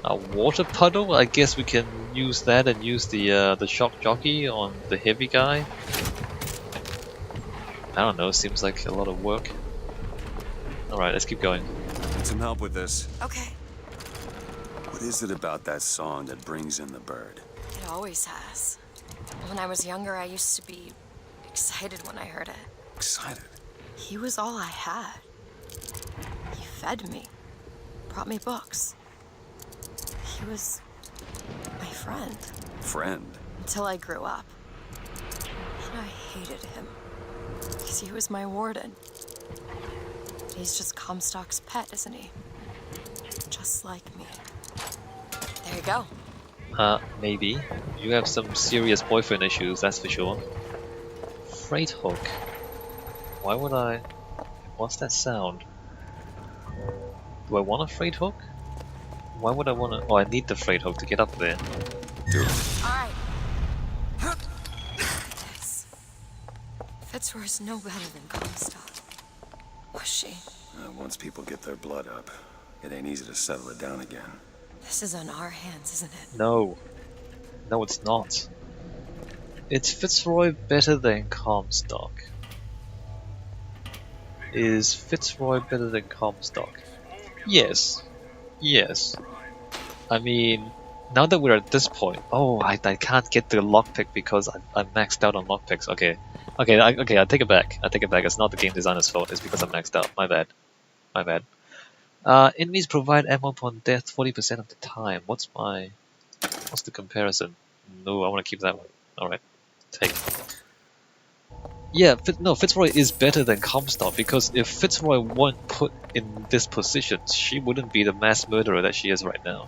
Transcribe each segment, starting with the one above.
A water puddle? I guess we can use that and use the shock jockey on the heavy guy. I don't know, seems like a lot of work. Alright, let's keep going. Need some help with this. Okay. What is it about that song that brings in the bird? It always has. When I was younger, I used to be excited when I heard it. Excited? He was all I had. He fed me, brought me books. He was my friend. Friend? Until I grew up. And I hated him. Because he was my warden. He's just Comstock's pet, isn't he? Just like me. There you go. Maybe. You have some serious boyfriend issues, that's for sure. Freight hook. Why would I... What's that sound? Do I want a freight hook? Why would I want to... Oh, I need the freight hook to get up there. Do it. Alright. This. Fitzroy's no better than Comstock. Was she? Once people get their blood up, it ain't easy to settle it down again. This is on our hands, isn't it? No. No, it's not. It's Fitzroy better than Comstock. Is Fitzroy better than Comstock? Yes. Yes. I mean, now that we're at this point... Oh, I can't get the lockpick because I'm maxed out on lockpicks. Okay. Okay, I take it back. I take it back. It's not the game designer's fault. It's because I'm maxed out. My bad. My bad. Enemies provide ammo upon death 40% of the time. What's the comparison? No, I want to keep that one. Alright. Take. Yeah, Fitzroy is better than Comstock because if Fitzroy weren't put in this position, she wouldn't be the mass murderer that she is right now.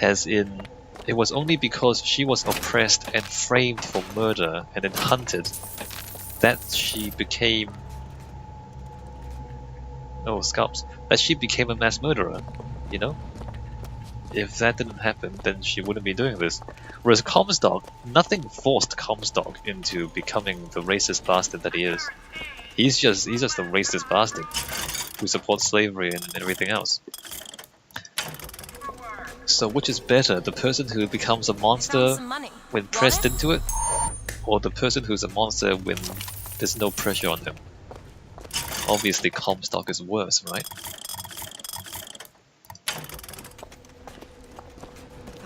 As in, it was only because she was oppressed and framed for murder and then hunted that she became... Oh, scalps. That she became a mass murderer, you know? If that didn't happen, then she wouldn't be doing this. Whereas Comstock, nothing forced Comstock into becoming the racist bastard that he is. He's just a racist bastard who supports slavery and everything else. So which is better, the person who becomes a monster when pressed into it, or the person who's a monster when there's no pressure on him? Obviously Comstock is worse, right?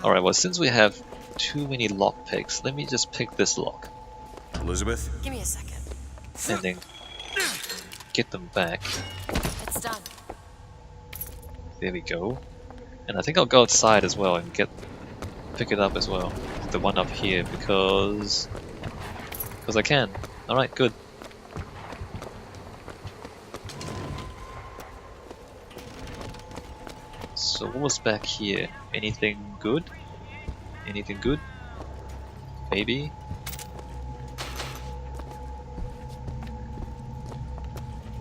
Alright, well since we have too many lockpicks, let me just pick this lock. Elizabeth? Give me a second. And then get them back. It's done. There we go. And I think I'll go outside as well and pick it up as well. The one up here because I can. Alright, good. So what was back here? Anything good? Anything good? Maybe?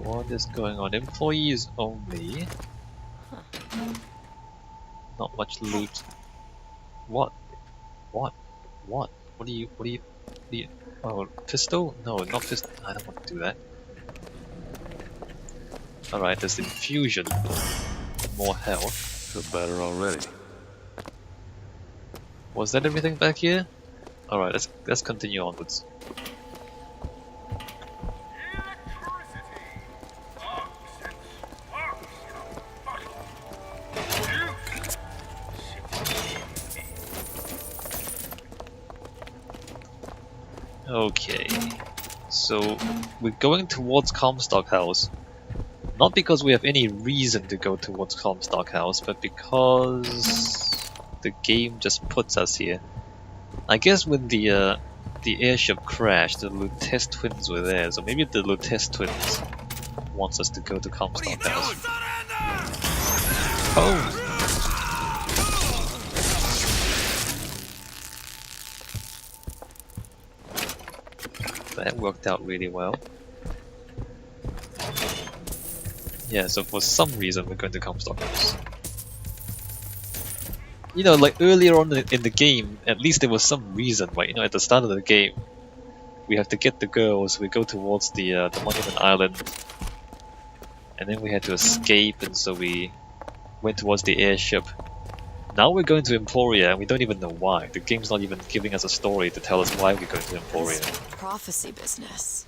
What is going on? Employees only. Not much loot. What? What? What? What do you... Oh, pistol? No, not pistol. I don't want to do that. Alright, there's infusion. More health. Feel better already. Was that everything back here? Alright, let's continue onwards. Okay, so we're going towards Comstock House. Not because we have any reason to go towards Comstock House, but because the game just puts us here. I guess when the airship crashed, the Lutece twins were there, so maybe the Lutece twins wants us to go to Comstock House. Oh! That worked out really well. Yeah, so for some reason we're going to Comstock House. You know, like earlier on in the game, at least there was some reason, right? You know, at the start of the game, we have to get the girls, we go towards the Monument Island, and then we had to escape, and so we went towards the airship. Now we're going to Emporia, and we don't even know why. The game's not even giving us a story to tell us why we're going to Emporia. This prophecy business.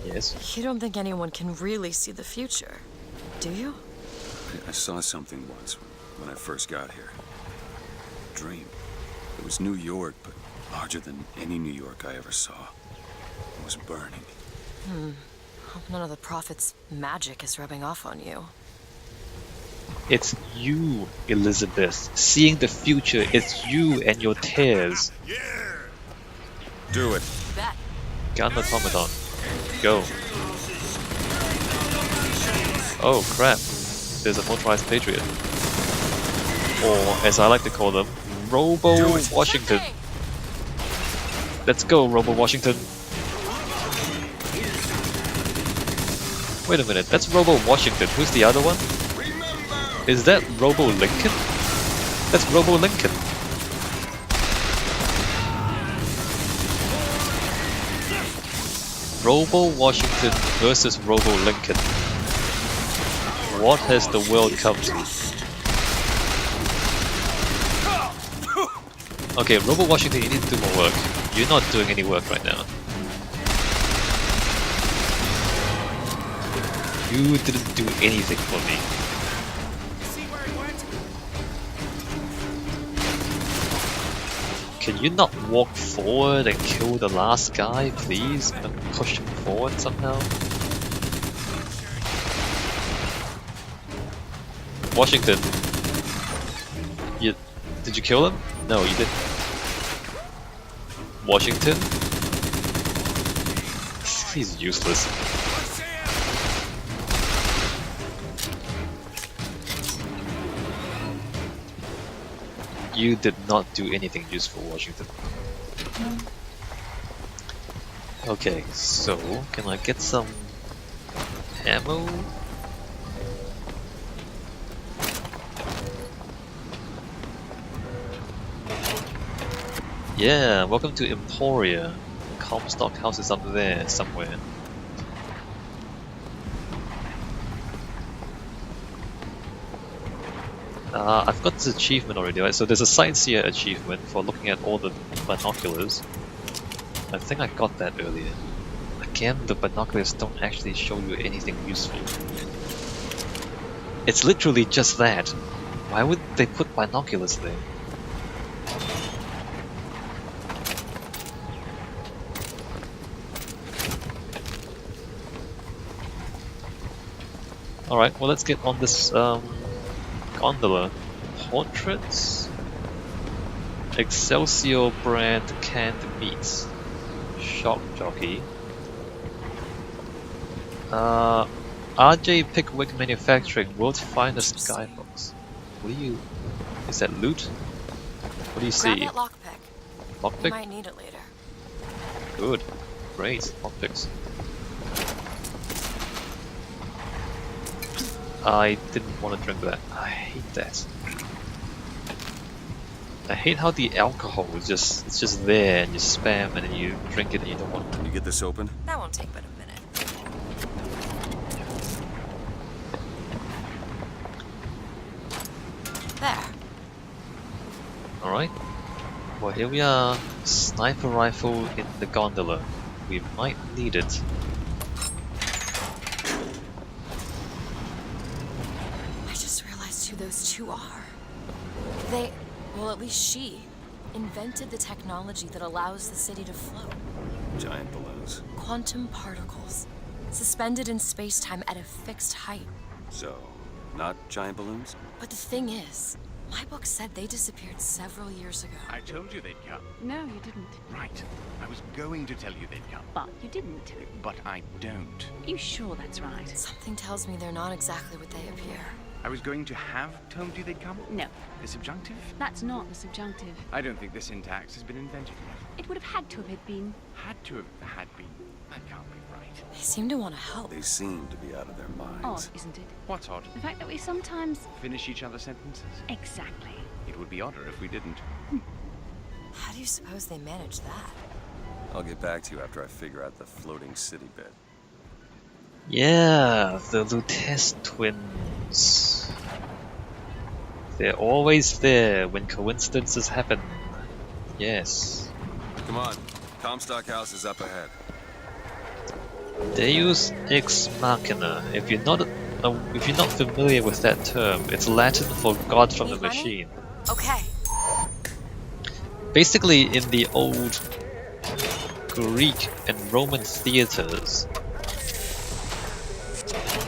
Yes? You don't think anyone can really see the future, do you? I saw something once when I first got here. Dream. It was New York, but larger than any New York I ever saw. It was burning. Hope none of the prophet's magic is rubbing off on you. It's you, Elizabeth. Seeing the future, it's you and your tears. Do it. Bet. Gun automaton. Go. Oh crap. There's a motorized patriot. Or, as I like to call them, Robo Washington. Let's go, Robo Washington. Wait a minute, that's Robo Washington. Who's the other one? Is that Robo Lincoln? That's Robo Lincoln. Robo Washington versus Robo Lincoln. What has the world come to? Okay, Robo Washington, you need to do more work. You're not doing any work right now. You didn't do anything for me. Can you not walk forward and kill the last guy, please? And push him forward somehow? Washington. Did you kill him? No, you didn't. Washington? He's useless. You did not do anything useful, Washington. Okay, so can I get some ammo? Yeah, welcome to Emporia. Comstock house is up there somewhere. I've got this achievement already, right? So there's a sightseer achievement for looking at all the binoculars. I think I got that earlier. Again, the binoculars don't actually show you anything useful. It's literally just that. Why would they put binoculars there? Alright, well let's get on this gondola. Portraits? Excelsior brand canned meats. Shock jockey. RJ Pickwick Manufacturing, world's finest skybox. What do you... is that loot? What do you see? Grab that lockpick. Lockpick? You might need it later. Good. Great. Lockpicks. I didn't want to drink that. I hate that. I hate how the alcohol is it's just there and you spam and then you drink it and you don't want to. Can you get this open? That won't take but a minute. There. Alright. Well, here we are. Sniper rifle in the gondola. We might need it. I just realized who those two are. They, well, at least she, invented the technology that allows the city to float. Giant balloons. Quantum particles, suspended in space-time at a fixed height. So, not giant balloons? But the thing is, my book said they disappeared several years ago. I told you they'd come. No, you didn't. Right. I was going to tell you they'd come. But you didn't. But I don't. You sure that's right? Something tells me they're not exactly what they appear. I was going to have told you they'd come? No, The subjunctive? that's not the subjunctive. I don't think the syntax has been invented yet. It would have had to have been. Had to have had been. That can't be right. They seem to want to help. They seem to be out of their Odd, minds. isn't it? What's odd? The fact that we sometimes... Finish each other's sentences? Exactly. It would be odder if we didn't. How do you suppose they manage that? I'll get back to you after I figure out the floating city bit. Yeah, the Lutece twins. They're always there when coincidences happen. Yes. Come on. Comstock House is up ahead. Deus ex machina. If you're not familiar with that term, it's Latin for God from the Need money? machine. Okay. Basically, in the old Greek and Roman theaters,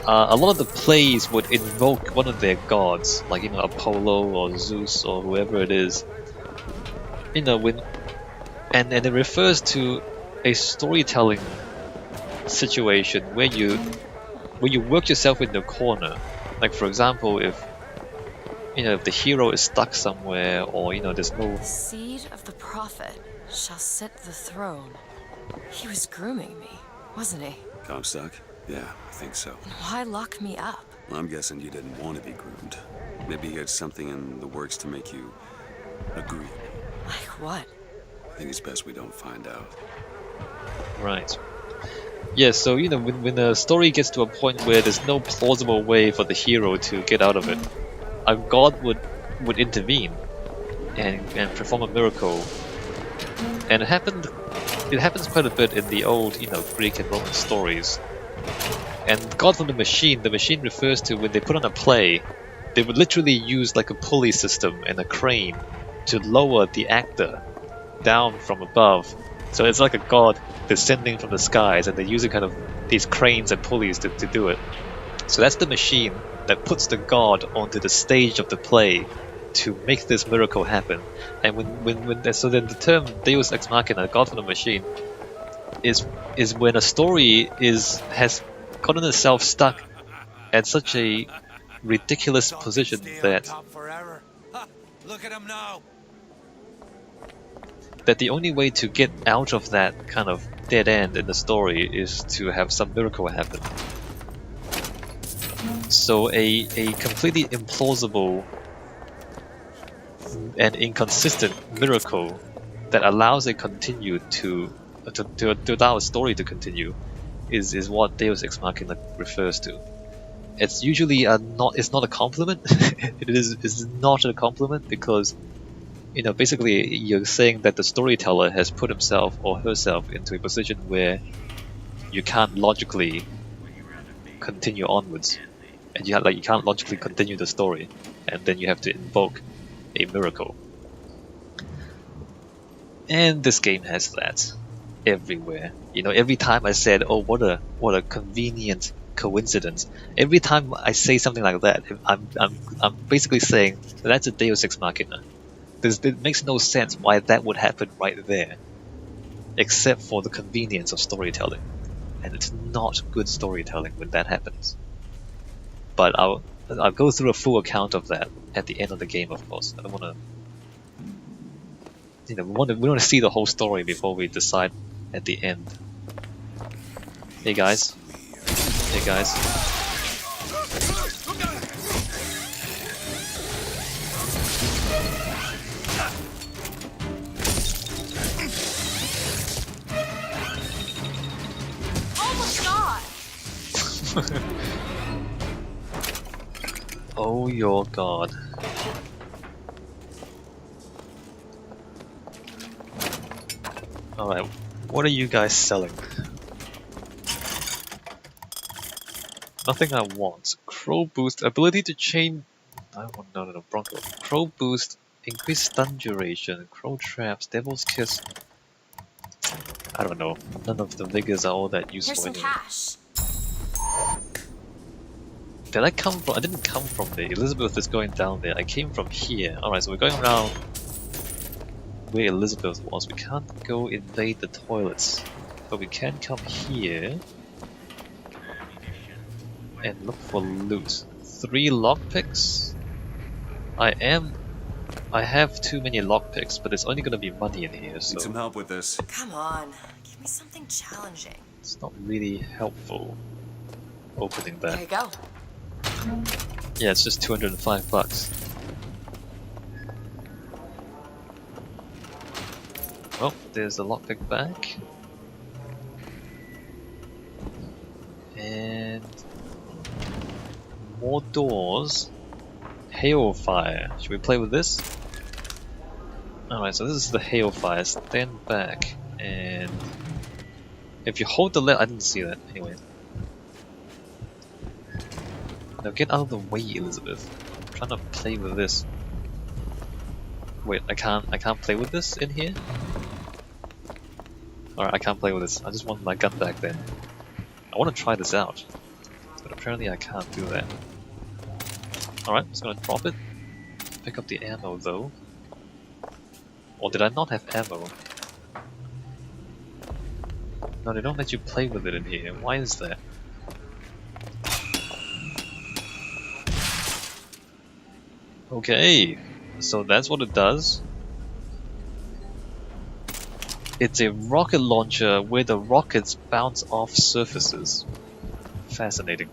a lot of the plays would invoke one of their gods, like Apollo or Zeus or whoever it is. And it refers to a storytelling situation where you work yourself in the corner. Like for example, if the hero is stuck somewhere, or there's no. The seed of the prophet shall sit the throne. He was grooming me, wasn't he? Comstock? Yeah, I think so. And why lock me up? Well, I'm guessing you didn't want to be groomed. Maybe he had something in the works to make you agree. Like what? I think it's best we don't find out. Right. Yeah, so when the story gets to a point where there's no plausible way for the hero to get out of it, a god would intervene and perform a miracle. And it happens quite a bit in the old, Greek and Roman stories. And God from the machine refers to when they put on a play, they would literally use like a pulley system and a crane to lower the actor down from above. So it's like a god descending from the skies, and they're using kind of these cranes and pulleys to do it. So that's the machine that puts the god onto the stage of the play to make this miracle happen. And so then the term Deus ex machina, God from the machine, is when a story has gotten itself stuck at such a ridiculous position that Look at him now. that the only way to get out of that kind of dead end in the story is to have some miracle happen. So a completely implausible and inconsistent miracle that allows it continue to allow a story to continue is what Deus Ex Machina refers to. It's usually it's not a compliment. It's not a compliment because basically you're saying that the storyteller has put himself or herself into a position where you can't logically continue onwards, and you can't logically continue the story, and then you have to invoke a miracle. And this game has that everywhere. Every time I said, "Oh, what a convenient coincidence," every time I say something like that, I'm basically saying that's a Deus Ex Machina. It makes no sense why that would happen right there, except for the convenience of storytelling, and it's not good storytelling when that happens. But I'll go through a full account of that at the end of the game, of course. I don't want to. We want to see the whole story before we decide at the end. Hey guys. Hey guys. Oh your god. Alright, what are you guys selling? Nothing I want. Crow boost, ability to chain... No, Bronco. Crow boost, increased stun duration, crow traps, devil's kiss... I don't know. None of the vigors are all that useful. Here's some anyway. cash. Did I come from? I didn't come from there. Elizabeth is going down there. I came from here. Alright, so we're going around where Elizabeth was. We can't go invade the toilets, but we can come here and look for loot. 3 lockpicks? I have too many lockpicks, but there's only gonna be money in here, so Need some help with this. Come on, give me something challenging. it's not really helpful opening that. There you go. Yeah, it's just 205 bucks. Well, there's a lockpick back. And more doors Hailfire. Should we play with this? Alright, so this is the Hailfire. Stand back, and if you hold the left, I didn't see that. Anyway, now get out of the way, Elizabeth. I'm trying to play with this. Wait, I can't play with this in here? Alright, I can't play with this. I just want my gun back then. I want to try this out, but apparently I can't do that. Alright, I'm just gonna drop it. Pick up the ammo though. Or did I not have ammo? No, they don't let you play with it in here. Why is that? Okay, so that's what it does. It's a rocket launcher where the rockets bounce off surfaces. Fascinating.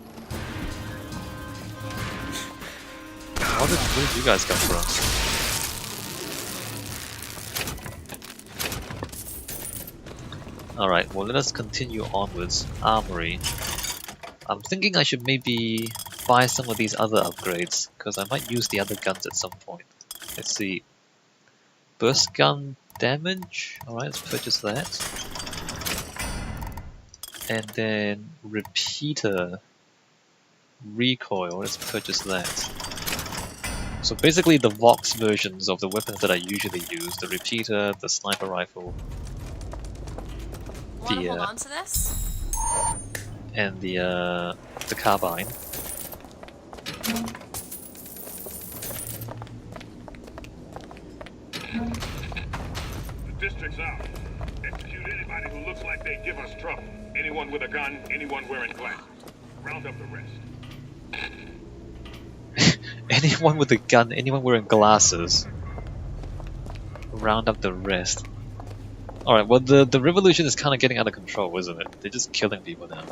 Where did you guys come from? Alright, well let us continue onwards. Armory. I'm thinking I should maybe buy some of these other upgrades, because I might use the other guns at some point. Let's see. Burst gun damage. Alright, let's purchase that. And then repeater recoil. Let's purchase that. So basically the Vox versions of the weapons that I usually use. The repeater, the sniper rifle. Wanna hold on to this? And the carbine. The district's out. Execute anybody who looks like they give us trouble. Anyone with a gun, anyone wearing glasses. Round up the rest. Anyone with a gun, anyone wearing glasses. Round up the rest. Alright, well the revolution is kind of getting out of control, isn't it? They're just killing people now.